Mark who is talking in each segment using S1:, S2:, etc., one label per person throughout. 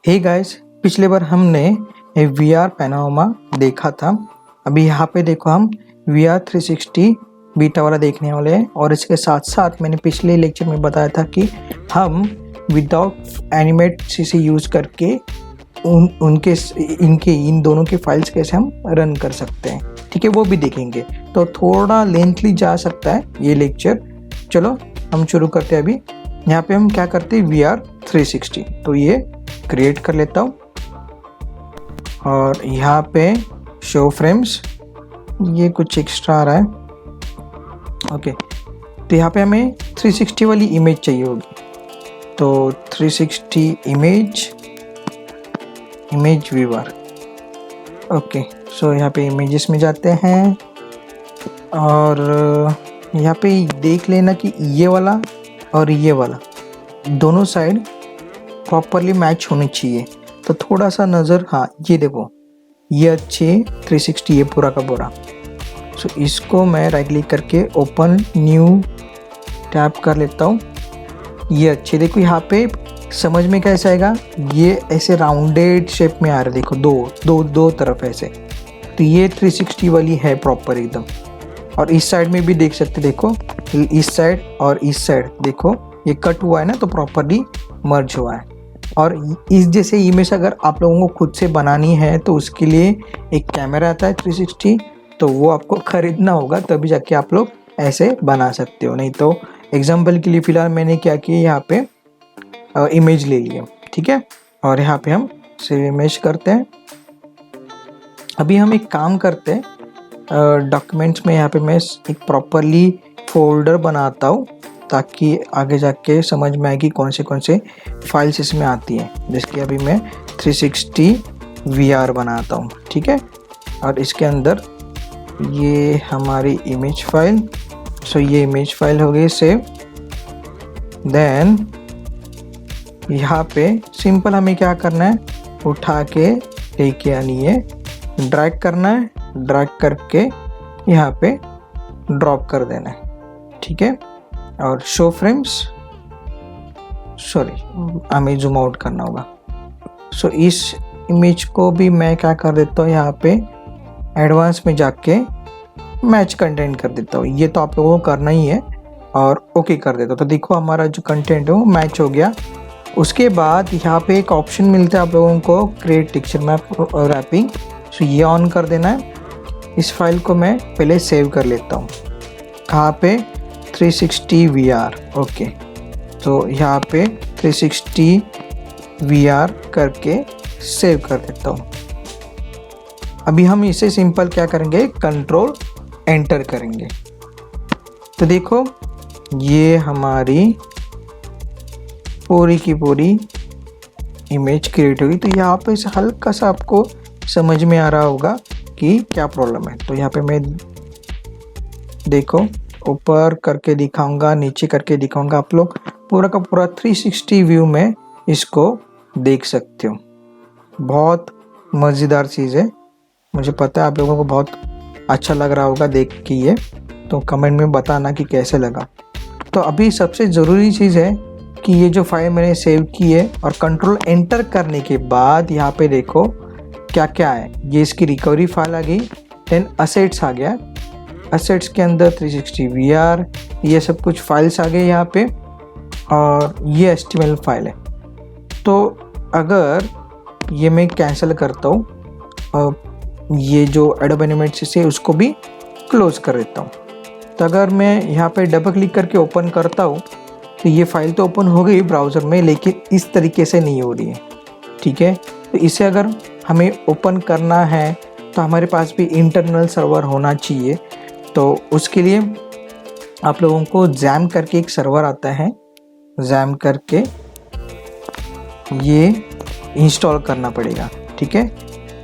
S1: Hey guys, पिछले बार हमने VR panorama देखा था। अभी यहाँ पे देखो हम VR 360 बीटा वाला देखने वाले हैं और इसके साथ साथ मैंने पिछले लेक्चर में बताया था कि हम विदाउट एनिमेट CC यूज़ करके इन दोनों के फाइल्स कैसे हम रन कर सकते हैं, ठीक है, वो भी देखेंगे। तो थोड़ा लेंथली जा सकता है ये लेक्चर। चलो हम शुरू करते हैं। अभी यहाँ पे हम क्या करते हैं, VR 360। तो ये क्रिएट कर लेता हूँ और यहाँ पे शो फ्रेम्स, ये कुछ एक्स्ट्रा आ रहा है। ओके, तो यहाँ पे हमें 360 वाली इमेज चाहिए होगी। तो 360 इमेज व्यूअर। ओके, सो यहाँ पे इमेजेस में जाते हैं और यहाँ पे देख लेना कि ये वाला और ये वाला दोनों साइड प्रॉपरली मैच होनी चाहिए। तो थोड़ा सा नज़र, हाँ ये देखो, ये अच्छे 360 ये पूरा का पूरा। सो इसको मैं राइट क्लिक करके ओपन न्यू टैप कर लेता हूँ। ये अच्छे देखो, यहाँ पे समझ में कैसे आएगा, ये ऐसे राउंडेड शेप में आ रहा है। देखो दो तरफ ऐसे। तो ये 360 वाली है प्रॉपर एकदम। और इस साइड में भी देख सकते, देखो इस साइड और इस साइड देखो, ये कट हुआ है ना, तो प्रॉपरली मर्ज हुआ है। और इस जैसे इमेज अगर आप लोगों को खुद से बनानी है तो उसके लिए एक कैमरा आता है 360, तो वो आपको ख़रीदना होगा, तभी जाके आप लोग ऐसे बना सकते हो। नहीं तो एग्जाम्पल के लिए फ़िलहाल मैंने क्या किया, यहाँ पे इमेज ले लिया, ठीक है। और यहाँ पे हम सेव इमेज करते हैं। अभी हम एक काम करते हैं, डॉक्यूमेंट्स में यहाँ पे मैं एक प्रॉपरली फोल्डर बनाता हूँ ताकि आगे जाके समझ में आएगी कौन से फाइल्स इसमें आती हैं। जैसे कि अभी मैं 360 VR बनाता हूँ, ठीक है। और इसके अंदर ये हमारी इमेज फाइल, सो ये इमेज फाइल हो गई सेव। देन यहाँ पे सिंपल हमें क्या करना है, उठा के लेके आनी है, ड्रैग करना है, ड्रैग करके यहाँ पे ड्रॉप कर देना है, ठीक है। और शो फ्रेम्स, सॉरी हमें जूम आउट करना होगा। सो इस इमेज को भी मैं क्या कर देता हूँ, यहाँ पे एडवांस में जाके मैच कंटेंट कर देता हूँ। ये तो आप लोगों को करना ही है और ओके कर देता हूँ। तो देखो हमारा जो कंटेंट है वो मैच हो गया। उसके बाद यहाँ पे एक ऑप्शन मिलता है आप लोगों को, क्रिएट टेक्सचर मैप रैपिंग। सो ये ऑन कर देना है। इस फाइल को मैं पहले सेव कर लेता हूँ। कहाँ पे, 360 VR। ओके, तो यहाँ पे 360 VR करके सेव कर देता हूँ। अभी हम इसे सिंपल क्या करेंगे, कंट्रोल एंटर करेंगे। तो देखो ये हमारी पूरी की पूरी इमेज क्रिएट होगी। तो यहाँ पे हल्का सा आपको समझ में आ रहा होगा कि क्या प्रॉब्लम है। तो यहाँ पे मैं देखो ऊपर करके दिखाऊंगा, नीचे करके दिखाऊंगा, आप लोग पूरा का पूरा 360 व्यू में इसको देख सकते हो। बहुत मज़ेदार चीज़ है, मुझे पता है आप लोगों को बहुत अच्छा लग रहा होगा देख के ये। तो कमेंट में बताना कि कैसे लगा। तो अभी सबसे ज़रूरी चीज़ है कि ये जो फाइल मैंने सेव की है, और कंट्रोल एंटर करने के बाद यहाँ पे देखो क्या क्या है। ये इसकी रिकवरी फाइल आ गई, देन असेट्स आ गया, असेट्स के अंदर 360 VR, ये सब कुछ फाइल्स आ गए यहाँ पे, और ये HTML फाइल है। तो अगर ये मैं कैंसिल करता हूँ, ये जो एडोब एनिमेट से उसको भी क्लोज कर देता हूँ। तो अगर मैं यहाँ पे डबल क्लिक करके ओपन करता हूँ तो ये फाइल तो ओपन हो गई ब्राउज़र में, लेकिन इस तरीके से नहीं हो रही है, ठीक है। तो इसे अगर हमें ओपन करना है तो हमारे पास भी इंटरनल सर्वर होना चाहिए। तो उसके लिए आप लोगों को जैम करके एक सर्वर आता है, जैम करके ये इंस्टॉल करना पड़ेगा, ठीक है।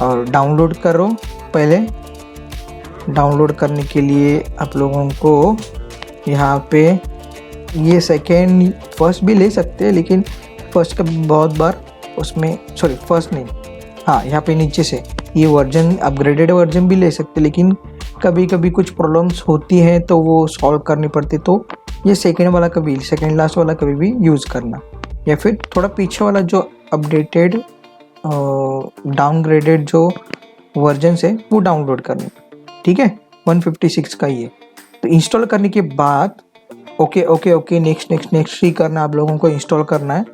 S1: और डाउनलोड करो। पहले डाउनलोड करने के लिए आप लोगों को यहाँ पे ये सेकेंड फर्स्ट भी ले सकते हैं, लेकिन फर्स्ट का बहुत बार उसमें, सॉरी फर्स्ट नहीं, हाँ यहाँ पे नीचे से ये वर्जन, अपग्रेडेड वर्जन भी ले सकते हैं, लेकिन कभी कभी कुछ प्रॉब्लम्स होती हैं तो वो सॉल्व करनी पड़ती। तो ये सेकेंड वाला कभी, सेकेंड लास्ट वाला कभी भी यूज़ करना, या फिर थोड़ा पीछे वाला जो अपडेटेड डाउनग्रेडेड जो वर्जन है वो डाउनलोड करनी, ठीक है, 156 का ये। तो इंस्टॉल करने के बाद ओके ओके ओके नेक्स्ट ही करना, आप लोगों को इंस्टॉल करना है,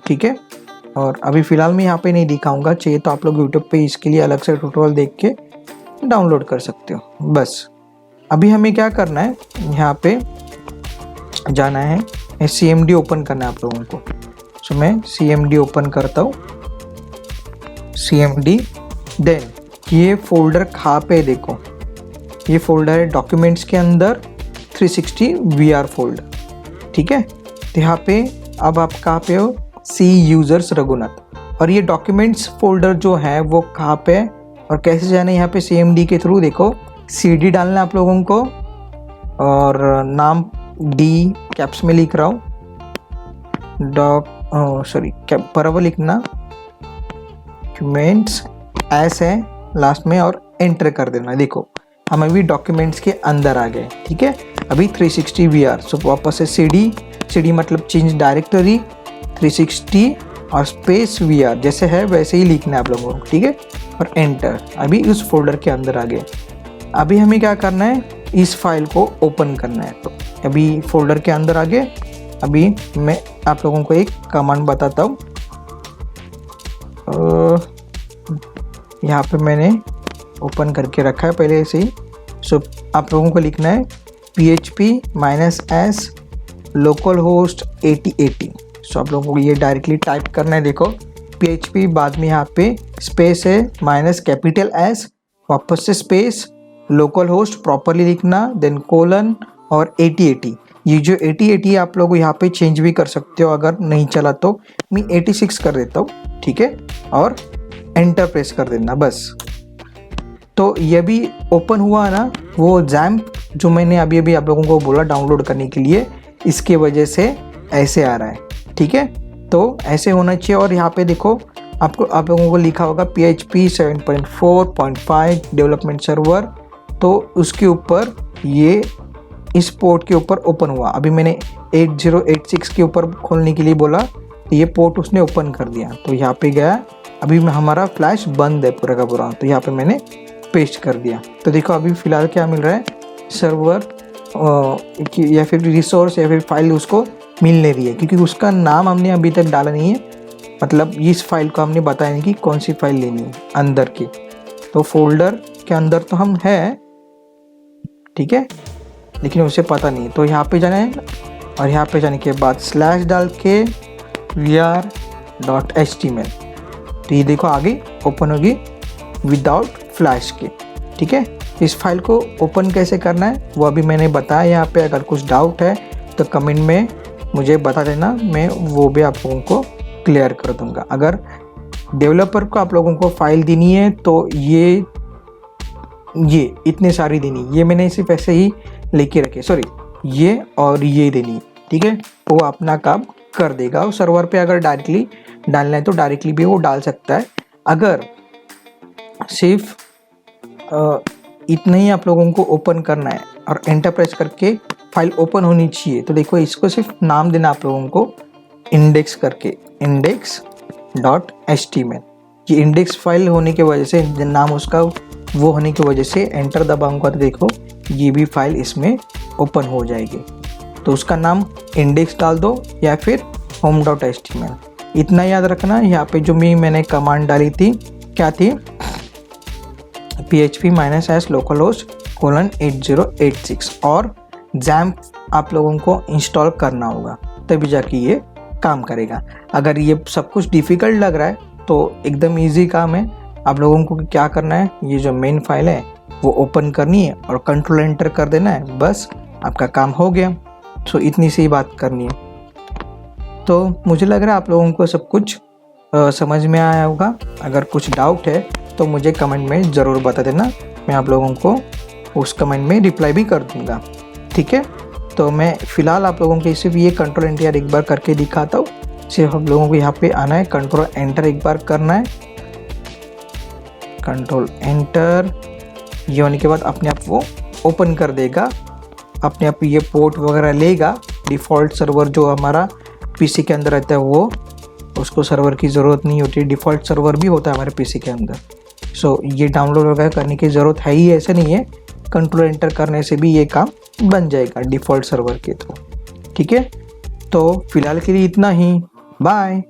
S1: ठीक है। और अभी फ़िलहाल मैं यहाँ पे नहीं दिखाऊंगा, चाहिए तो आप लोग यूट्यूब पे इसके लिए अलग से ट्यूटोरियल देख के डाउनलोड कर सकते हो। बस अभी हमें क्या करना है, यहाँ पे जाना है, CMD ओपन करना है आप लोगों को। सो मैं CMD ओपन करता हूँ, CMD। देन ये फोल्डर कहाँ पे, देखो ये फोल्डर है डॉक्यूमेंट्स के अंदर 360 VR फोल्डर, ठीक है। तो यहाँ पे अब आप कहाँ पे हो, सी यूजर्स रघुनाथ। और ये डॉक्यूमेंट्स फोल्डर जो है वो कहाँ पे और कैसे जाना है, यहाँ पे CMD के थ्रू देखो CD डालना है आप लोगों को, और नाम D कैप्स में लिख रहा हूँ, बराबर लिखना, डॉक्यूमेंट्स ऐसे है लास्ट में और एंटर कर देना। देखो हम अभी डॉक्यूमेंट्स के अंदर आ गए, ठीक है। अभी 360 VR, सो वापस से CD मतलब चेंज डायरेक्टरी 360 और स्पेस VR जैसे है वैसे ही लिखना है आप लोगों को, ठीक है, और एंटर। अभी उस फोल्डर के अंदर आ गए। अभी हमें क्या करना है, इस फाइल को ओपन करना है। तो अभी फोल्डर के अंदर आ गए। अभी मैं आप लोगों को एक कमांड बताता हूँ, यहाँ पे मैंने ओपन करके रखा है पहले से ही। सो आप लोगों को लिखना है php-s localhost 8080। सो आप लोगों को ये डायरेक्टली टाइप करना है। देखो PHP बाद में यहाँ पे स्पेस है -S, वापस से स्पेस लोकल होस्ट प्रॉपरली लिखना, देन कोलन और 8080। ये जो 8080 आप लोग यहाँ पे चेंज भी कर सकते हो, अगर नहीं चला तो मैं 86 कर देता हूँ, ठीक है, और एंटर प्रेस कर देना बस। तो ये भी ओपन हुआ ना, वो जैम्प जो मैंने अभी अभी आप लोगों को बोला डाउनलोड करने के लिए, इसके वजह से ऐसे आ रहा है, ठीक है। तो ऐसे होना चाहिए। और यहाँ पे देखो आप लोगों को लिखा होगा PHP 7.4.5 डेवलपमेंट सर्वर, तो उसके ऊपर ये इस पोर्ट के ऊपर ओपन हुआ। अभी मैंने 8086 के ऊपर खोलने के लिए बोला, तो ये पोर्ट उसने ओपन कर दिया, तो यहाँ पे गया। अभी हमारा फ्लैश बंद है पूरा का पूरा, तो यहाँ पे मैंने पेस्ट कर दिया। तो देखो अभी फ़िलहाल क्या मिल रहा है, सर्वर या फिर रिसोर्स या फिर फाइल उसको मिल नहीं रही है, क्योंकि उसका नाम हमने अभी तक डाला नहीं है, मतलब इस फाइल को हमने बताया नहीं कि कौन सी फाइल लेनी है अंदर की। तो फोल्डर के अंदर तो हम है, ठीक है, लेकिन उसे पता नहीं। तो यहाँ पे जाना है और यहाँ पे जाने के बाद स्लैश डाल के vr.html, तो ये देखो आगे ओपन होगी विदाउट फ्लैश के, ठीक है। इस फाइल को ओपन कैसे करना है वो अभी मैंने बताया यहाँ पे। अगर कुछ डाउट है तो कमेंट में मुझे बता देना, मैं वो भी आप लोगों को क्लियर कर दूंगा। अगर डेवलपर को आप लोगों को फाइल देनी है तो ये इतने सारी देनी, ये मैंने सिर्फ ऐसे ही लेके रखे, सॉरी ये और ये देनी, ठीक है, वो अपना काम कर देगा। और सर्वर पे अगर डायरेक्टली डालना है तो डायरेक्टली भी वो डाल सकता है। अगर सिर्फ इतना ही आप लोगों को ओपन करना है और एंटर प्रेस करके फाइल ओपन होनी चाहिए, तो देखो इसको सिर्फ नाम देना आप लोगों को इंडेक्स करके, index.html। ये इंडेक्स फाइल होने की वजह से, नाम उसका वो होने की वजह से एंटर दबाऊंगा तो देखो ये भी फाइल इसमें ओपन हो जाएगी। तो उसका नाम इंडेक्स डाल दो या फिर home.html। इतना याद रखना। यहाँ पे जो मैंने कमांड डाली थी क्या थी, php-s localhost 8086 और जैम्प आप लोगों को इंस्टॉल करना होगा, तभी जाके ये काम करेगा। अगर ये सब कुछ डिफ़िकल्ट लग रहा है तो एकदम इजी काम है। आप लोगों को क्या करना है, ये जो मेन फाइल है वो ओपन करनी है और कंट्रोल एंटर कर देना है, बस आपका काम हो गया। सो इतनी सी बात करनी है। तो मुझे लग रहा है आप लोगों को सब कुछ समझ में आया होगा। अगर कुछ डाउट है तो मुझे कमेंट में ज़रूर बता देना, मैं आप लोगों को उस कमेंट में रिप्लाई भी कर दूँगा, ठीक है। तो मैं फ़िलहाल आप लोगों के सिर्फ ये कंट्रोल एंटर एक बार करके दिखाता हूँ। सिर्फ आप लोगों को यहाँ पे आना है, कंट्रोल एंटर एक बार करना है, कंट्रोल एंटर। ये होने के बाद अपने आप वो ओपन कर देगा, अपने आप ये पोर्ट वगैरह लेगा। डिफ़ॉल्ट सर्वर जो हमारा पीसी के अंदर रहता है वो उसको सर्वर की ज़रूरत नहीं होती, डिफ़ॉल्ट सर्वर भी होता है हमारे पीसी के अंदर। सो ये डाउनलोड वगैरह करने की ज़रूरत है ही ऐसे नहीं है, कंट्रोल एंटर करने से भी ये काम बन जाएगा डिफ़ॉल्ट सर्वर के थ्रू। ठीक है, तो फिलहाल के लिए इतना ही, बाय।